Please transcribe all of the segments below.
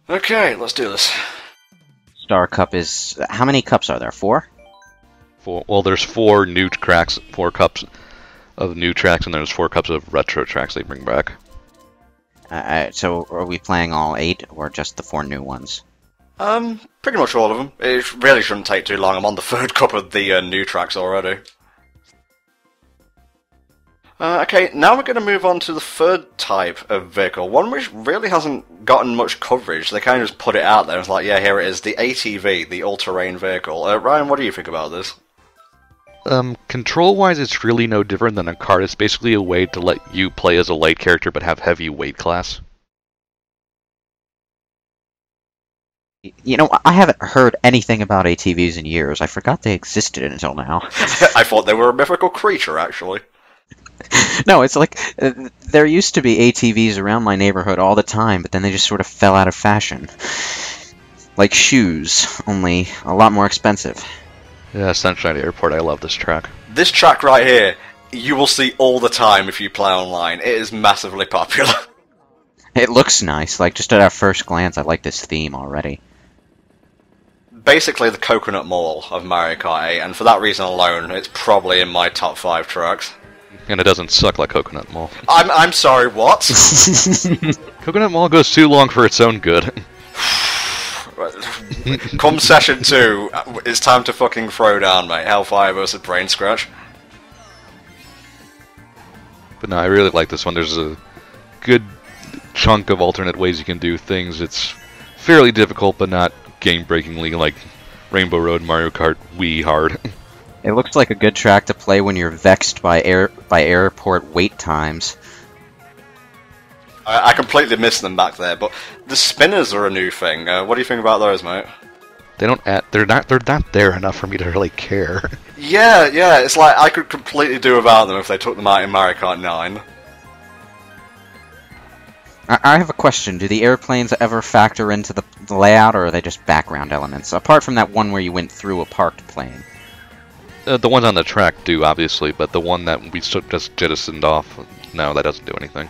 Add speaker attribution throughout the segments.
Speaker 1: Okay, let's do this.
Speaker 2: Star Cup is... How many cups are there? 4?
Speaker 3: Well, there's 4 new tracks, 4 cups of new tracks, and there's 4 cups of retro tracks they bring back.
Speaker 2: So are we playing all 8, or just the 4 new ones?
Speaker 1: Pretty much all of them. It really shouldn't take too long. I'm on the 3rd cup of the new tracks already. Okay, now we're going to move on to the 3rd type of vehicle, one which really hasn't gotten much coverage. They kind of just put it out there. It's like, yeah, here it is, the ATV, the all-terrain vehicle. Ryan, what do you think about this?
Speaker 3: Control-wise, it's really no different than a kart. It's basically a way to let you play as a light character but have heavy weight class.
Speaker 2: You know, I haven't heard anything about ATVs in years. I forgot they existed until now.
Speaker 1: I thought they were a mythical creature, actually.
Speaker 2: No, it's like, there used to be ATVs around my neighborhood all the time, but then they just sort of fell out of fashion. Like shoes, only a lot more expensive.
Speaker 3: Yeah, Sunshine Airport, I love this track.
Speaker 1: This track right here, you will see all the time if you play online. It is massively popular.
Speaker 2: It looks nice, like just at our first glance I like this theme already.
Speaker 1: Basically the Coconut Mall of Mario Kart 8, and for that reason alone, it's probably in my top 5 tracks.
Speaker 3: And it doesn't suck like Coconut Mall.
Speaker 1: I'm sorry, what?
Speaker 3: Coconut Mall goes too long for its own good.
Speaker 1: Come session 2, it's time to fucking throw down, mate. Hellfire versus Brain Scratch.
Speaker 3: But no, I really like this one. There's a good chunk of alternate ways you can do things. It's fairly difficult, but not game-breakingly like Rainbow Road, Mario Kart, Wii hard.
Speaker 2: It looks like a good track to play when you're vexed by airport wait times.
Speaker 1: I completely missed them back there, but the spinners are a new thing. What do you think about those, mate?
Speaker 3: They're not there enough for me to really care.
Speaker 1: Yeah, it's like I could completely do without them if they took them out in Mario Kart 9.
Speaker 2: I have a question. Do the airplanes ever factor into the layout, or are they just background elements? Apart from that one where you went through a parked plane.
Speaker 3: The ones on the track do, obviously, but the one that we just jettisoned off, no, that doesn't do anything.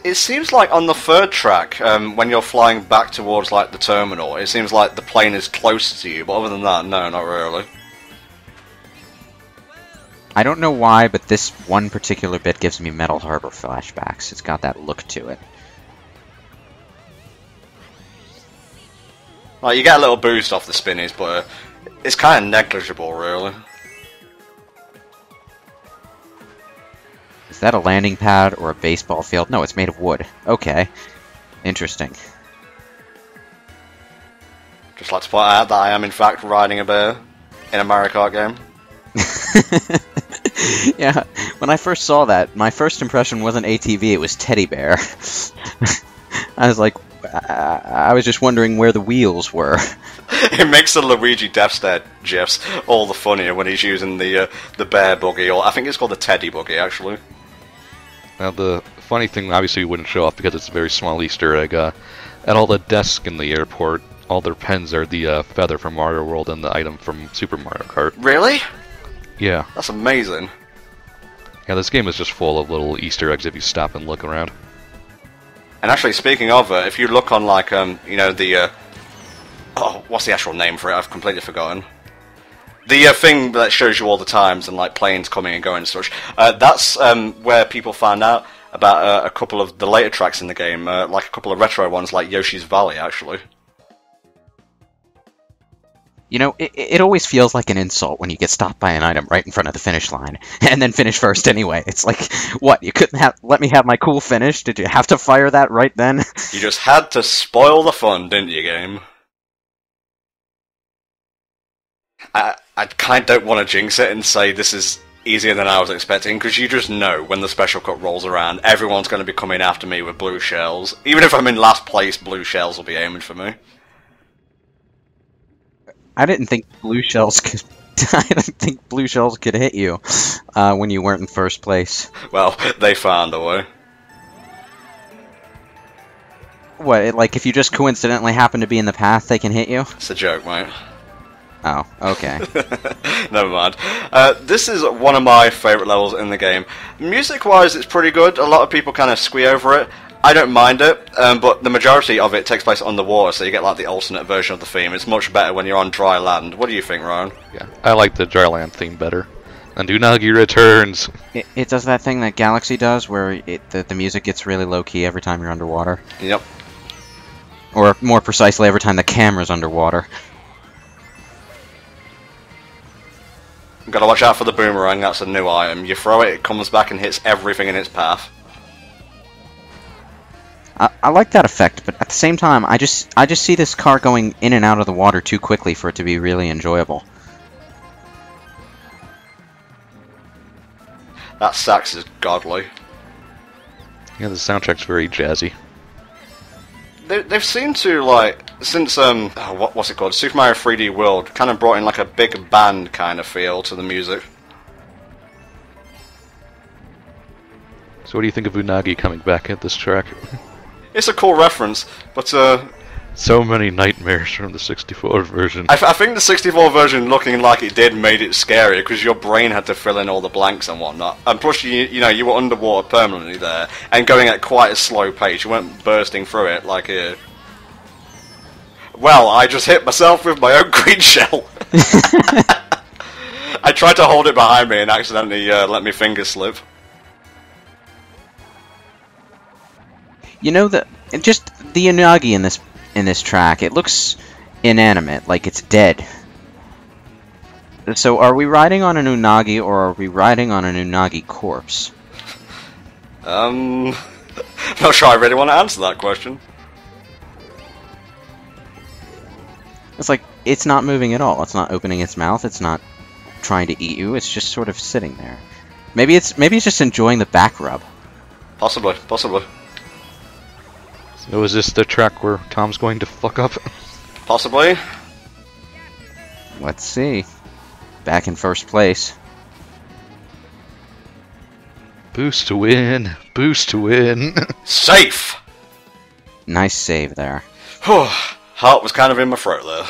Speaker 1: It seems like on the 3rd track, when you're flying back towards like the terminal, it seems like the plane is closer to you, but other than that, no, not really.
Speaker 2: I don't know why, but this one particular bit gives me Metal Harbor flashbacks. It's got that look to it.
Speaker 1: Like, you get a little boost off the spinnies, but it's kind of negligible, really.
Speaker 2: Is that a landing pad or a baseball field? No, it's made of wood. Okay. Interesting.
Speaker 1: Just like to point out that I am in fact riding a bear in a Mario Kart game.
Speaker 2: Yeah, when I first saw that, my first impression wasn't ATV, it was Teddy Bear. I was like, I was just wondering where the wheels were.
Speaker 1: It makes the Luigi Death Stare gifs all the funnier when he's using the bear buggy, or I think it's called the Teddy buggy, actually.
Speaker 3: Now, the funny thing, obviously, we wouldn't show off because it's a very small Easter egg. At all the desks in the airport, all their pens are the feather from Mario World and the item from Super Mario Kart.
Speaker 1: Really?
Speaker 3: Yeah.
Speaker 1: That's amazing.
Speaker 3: Yeah, this game is just full of little Easter eggs if you stop and look around.
Speaker 1: And actually, speaking of, if you look on, like, you know, the, oh, what's the actual name for it? I've completely forgotten. The thing that shows you all the times and, like, planes coming and going and such, that's where people found out about a couple of the later tracks in the game, like a couple of retro ones, like Yoshi's Valley, actually.
Speaker 2: You know, it always feels like an insult when you get stopped by an item right in front of the finish line, and then finish first anyway. It's like, what, you couldn't let me have my cool finish? Did you have to fire that right then?
Speaker 1: You just had to spoil the fun, didn't you, game? I kind of don't want to jinx it and say this is easier than I was expecting, because you just know when the special cut rolls around, everyone's going to be coming after me with blue shells. Even if I'm in last place, blue shells will be aiming for me.
Speaker 2: I didn't think blue shells could... I didn't think blue shells could hit you when you weren't in first place.
Speaker 1: Well, they found a way.
Speaker 2: What, like if you just coincidentally happen to be in the path, they can hit you?
Speaker 1: It's a joke, mate.
Speaker 2: Oh, okay.
Speaker 1: Never mind. This is one of my favourite levels in the game. Music-wise, it's pretty good. A lot of people kind of squee over it. I don't mind it, but the majority of it takes place underwater, so you get like the alternate version of the theme. It's much better when you're on dry land. What do you think, Ryan?
Speaker 3: Yeah, I like the dry land theme better. And Unagi returns.
Speaker 2: It does that thing that Galaxy does, where the music gets really low key every time you're underwater.
Speaker 1: Yep.
Speaker 2: Or more precisely, every time the camera's underwater.
Speaker 1: Gotta watch out for the boomerang. That's a new item. You throw it, it comes back and hits everything in its path.
Speaker 2: I like that effect, but at the same time, I just see this car going in and out of the water too quickly for it to be really enjoyable.
Speaker 1: That sax is godly.
Speaker 3: Yeah, the soundtrack's very jazzy.
Speaker 1: They've seemed to, like, since, what's it called? Super Mario 3D World, kind of brought in, like, a big band kind of feel to the music.
Speaker 3: So what do you think of Unagi coming back at this track?
Speaker 1: It's a cool reference, but,
Speaker 3: So many nightmares from the 64 version.
Speaker 1: I think the 64 version looking like it did made it scarier, because your brain had to fill in all the blanks and whatnot. And plus, you know, you were underwater permanently there, and going at quite a slow pace. You weren't bursting through it like here. Well, I just hit myself with my own green shell. I tried to hold it behind me and accidentally let my finger slip.
Speaker 2: You know, just the Unagi in this track, it looks inanimate, like it's dead. So are we riding on an Unagi, or are we riding on an Unagi corpse?
Speaker 1: Not sure I really want to answer that question.
Speaker 2: It's like, it's not moving at all. It's not opening its mouth. It's not trying to eat you. It's just sort of sitting there. Maybe it's just enjoying the back rub.
Speaker 1: Possibly.
Speaker 3: So is this the track where Tom's going to fuck up?
Speaker 1: Possibly.
Speaker 2: Let's see. Back in first place.
Speaker 3: Boost to win! Boost to win!
Speaker 1: Safe!
Speaker 2: Nice save there.
Speaker 1: Whew. Heart was kind of in my throat there.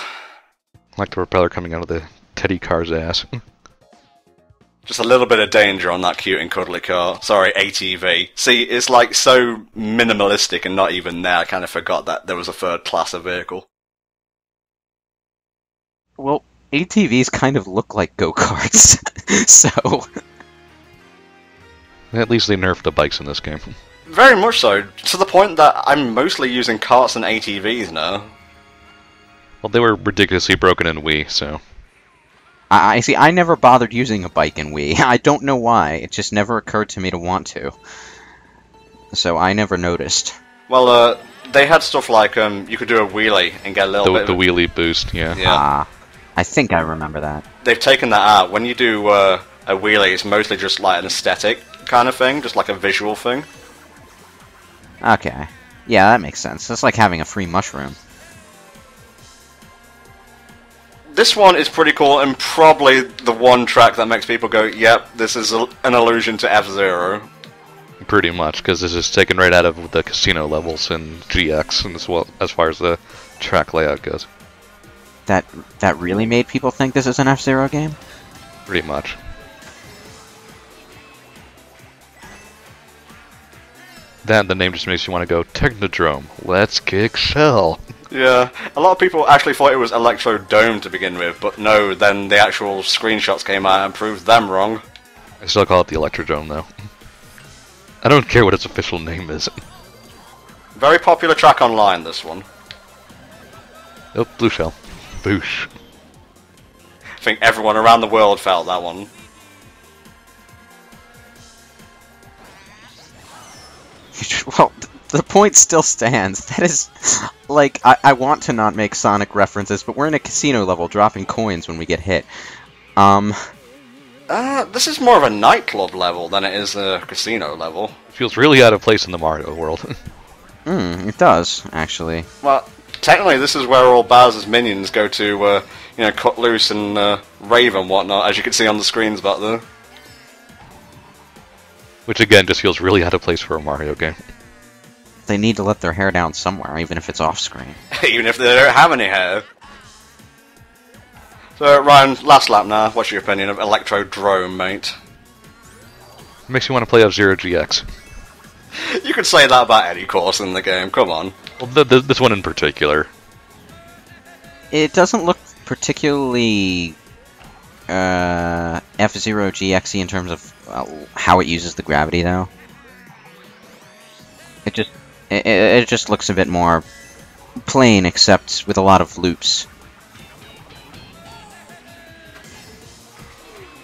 Speaker 3: Like the propeller coming out of the Teddy car's ass.
Speaker 1: Just a little bit of danger on that cute and cuddly car. Sorry, ATV. See, it's like so minimalistic and not even there. I kind of forgot that there was a third class of vehicle.
Speaker 2: Well, ATVs kind of look like go-karts, so...
Speaker 3: At least they nerfed the bikes in this game.
Speaker 1: Very much so, to the point that I'm mostly using karts and ATVs now.
Speaker 3: Well, they were ridiculously broken in Wii, so...
Speaker 2: I see, I never bothered using a bike in Wii. I don't know why, it just never occurred to me to want to. So I never noticed.
Speaker 1: Well, they had stuff like, you could do a wheelie and get a little bit
Speaker 3: The
Speaker 1: of...
Speaker 3: wheelie boost, yeah.
Speaker 2: I think I remember that.
Speaker 1: They've taken that out. When you do a wheelie, it's mostly just like an aesthetic kind of thing, just like a visual thing.
Speaker 2: Okay. Yeah, that makes sense. It's like having a free mushroom.
Speaker 1: This one is pretty cool, and probably the one track that makes people go, yep, this is an allusion to F-Zero.
Speaker 3: Pretty much, because this is taken right out of the casino levels in GX, and as far as the track layout goes.
Speaker 2: That really made people think this is an F-Zero game?
Speaker 3: Pretty much. That, the name just makes you want to go, Technodrome, let's kick shell.
Speaker 1: Yeah, a lot of people actually thought it was Electrodrome to begin with, but no, then the actual screenshots came out and proved them wrong.
Speaker 3: I still call it the Electrodrome, though. I don't care what its official name is.
Speaker 1: Very popular track online, this one.
Speaker 3: Oh, blue shell. Boosh.
Speaker 1: I think everyone around the world felt that one.
Speaker 2: Well, the point still stands. That is, like, I want to not make Sonic references, but we're in a casino level dropping coins when we get hit.
Speaker 1: This is more of a nightclub level than it is a casino level.
Speaker 3: It feels really out of place in the Mario world.
Speaker 2: It does, actually.
Speaker 1: Well, technically this is where all Bowser's minions go to, you know, cut loose and rave and whatnot, as you can see on the screens back there.
Speaker 3: Which again just feels really out of place for a Mario game.
Speaker 2: They need to let their hair down somewhere, even if it's off-screen.
Speaker 1: Even if they don't have any hair. So, Ryan, last lap now. What's your opinion of Electrodrome, mate?
Speaker 3: Makes you want to play F-Zero GX.
Speaker 1: You could say that about any course in the game, come on.
Speaker 3: Well, this one in particular.
Speaker 2: It doesn't look particularly F-Zero GXE in terms of how it uses the gravity, though. It just looks a bit more plain, except with a lot of loops.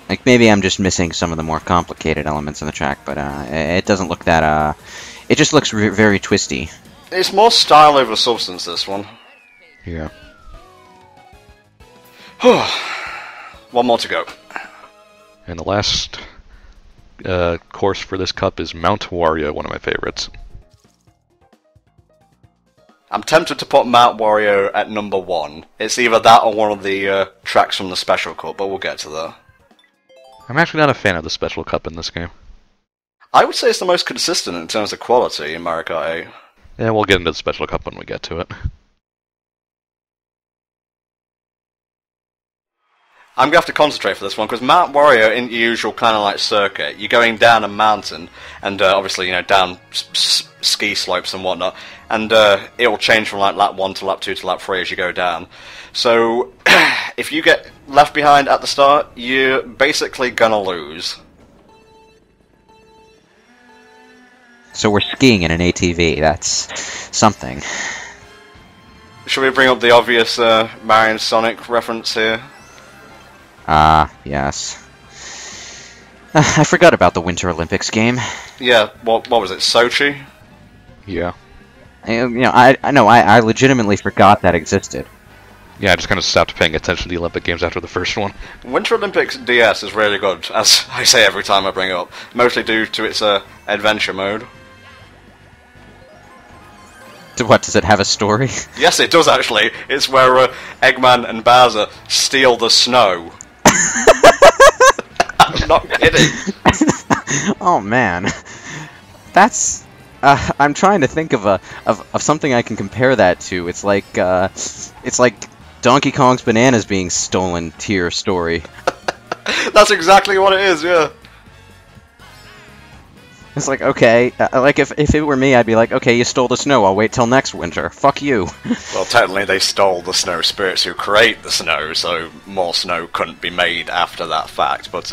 Speaker 2: Like, maybe I'm just missing some of the more complicated elements in the track, but it doesn't look that, it just looks very twisty.
Speaker 1: It's more style over substance, this one.
Speaker 3: Yeah.
Speaker 1: One more to go.
Speaker 3: And the last course for this cup is Mount Wario, one of my favorites.
Speaker 1: I'm tempted to put Mount Wario at number 1. It's either that or one of the tracks from the Special Cup, but we'll get to that.
Speaker 3: I'm actually not a fan of the Special Cup in this game.
Speaker 1: I would say it's the most consistent in terms of quality in Mario Kart 8.
Speaker 3: Yeah, we'll get into the Special Cup when we get to it.
Speaker 1: I'm going to have to concentrate for this one, because Mount Wario isn't your usual kind of like circuit. You're going down a mountain, and obviously, you know, down ski slopes and whatnot, and it'll change from like lap 1 to lap 2 to lap 3 as you go down. So, if you get left behind at the start, you're basically gonna lose.
Speaker 2: So we're skiing in an ATV, that's something.
Speaker 1: Should we bring up the obvious Mario and Sonic reference here?
Speaker 2: Yes. I forgot about the Winter Olympics game.
Speaker 1: Yeah, what was it, Sochi?
Speaker 3: Yeah.
Speaker 2: I legitimately forgot that existed.
Speaker 3: Yeah, I just kind of stopped paying attention to the Olympic Games after the first one.
Speaker 1: Winter Olympics DS is really good, as I say every time I bring it up, mostly due to its adventure mode.
Speaker 2: What, does it have a story?
Speaker 1: Yes, it does actually. It's where Eggman and Bowser steal the snow. I'm not kidding.
Speaker 2: Oh man, that's. I'm trying to think of something I can compare that to. It's like Donkey Kong's bananas being stolen tier story.
Speaker 1: That's exactly what it is. Yeah.
Speaker 2: It's like, okay, like if it were me, I'd be like, okay, you stole the snow, I'll wait till next winter. Fuck you.
Speaker 1: Well, technically they stole the snow spirits who create the snow, so more snow couldn't be made after that fact, but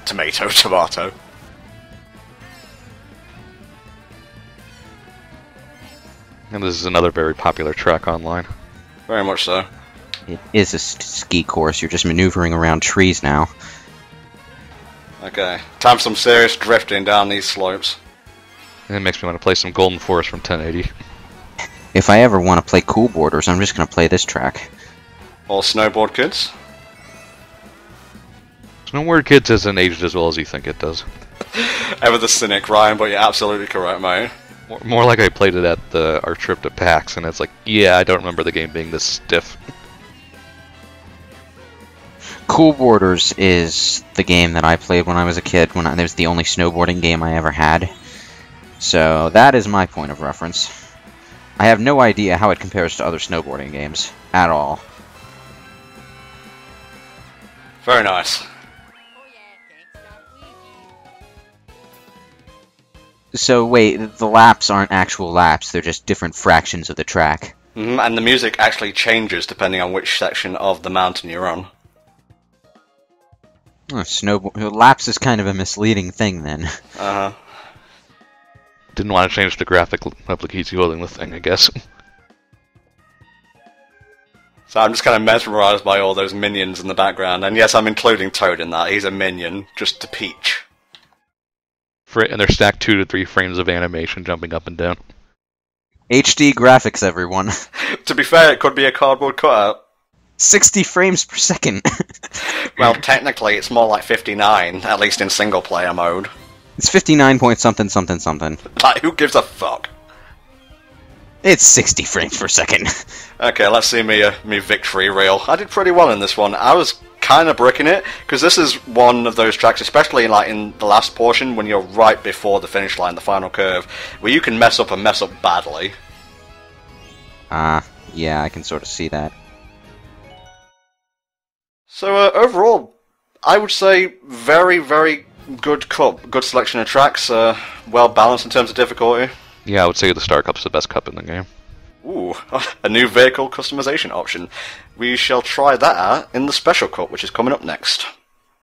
Speaker 1: tomato, tomato.
Speaker 3: And this is another very popular track online.
Speaker 1: Very much so.
Speaker 2: It is a ski course, you're just maneuvering around trees now.
Speaker 1: Okay, time for some serious drifting down these slopes.
Speaker 3: And it makes me want to play some Golden Forest from 1080.
Speaker 2: If I ever want to play Cool Borders, I'm just going to play this track.
Speaker 1: Or Snowboard Kids.
Speaker 3: Snowboard Kids hasn't aged as well as you think it does.
Speaker 1: Ever the cynic, Ryan, but you're absolutely correct, mate.
Speaker 3: More like I played it at our trip to PAX, and it's like, yeah, I don't remember the game being this stiff.
Speaker 2: Cool Borders is the game that I played when I was a kid. It was the only snowboarding game I ever had. So that is my point of reference. I have no idea how it compares to other snowboarding games at all.
Speaker 1: Very nice.
Speaker 2: So wait, the laps aren't actual laps, they're just different fractions of the track.
Speaker 1: And the music actually changes depending on which section of the mountain you're on.
Speaker 2: Oh, laps is kind of a misleading thing then.
Speaker 1: Uh-huh.
Speaker 3: Didn't want to change the graphic up like he's holding the thing, I guess.
Speaker 1: So I'm just kind of mesmerized by all those minions in the background, and yes, I'm including Toad in that. He's a minion, just to Peach.
Speaker 3: And they're stacked 2 to 3 frames of animation jumping up and down.
Speaker 2: HD graphics, everyone.
Speaker 1: To be fair, it could be a cardboard cutout.
Speaker 2: 60 frames per second.
Speaker 1: Well, technically, it's more like 59, at least in single-player mode.
Speaker 2: It's 59 point something something something.
Speaker 1: Like, who gives a fuck?
Speaker 2: It's 60 frames per second.
Speaker 1: Okay, let's see me victory reel. I did pretty well in this one. I was kind of bricking it, because this is one of those tracks, especially like in the last portion, when you're right before the finish line, the final curve, where you can mess up and mess up badly.
Speaker 2: Yeah, I can sort of see that.
Speaker 1: So, overall, I would say very, very good cup, good selection of tracks, well balanced in terms of difficulty.
Speaker 3: Yeah, I would say the Star Cup's the best cup in the game.
Speaker 1: Ooh, a new vehicle customization option. We shall try that out in the Special Cup, which is coming up next.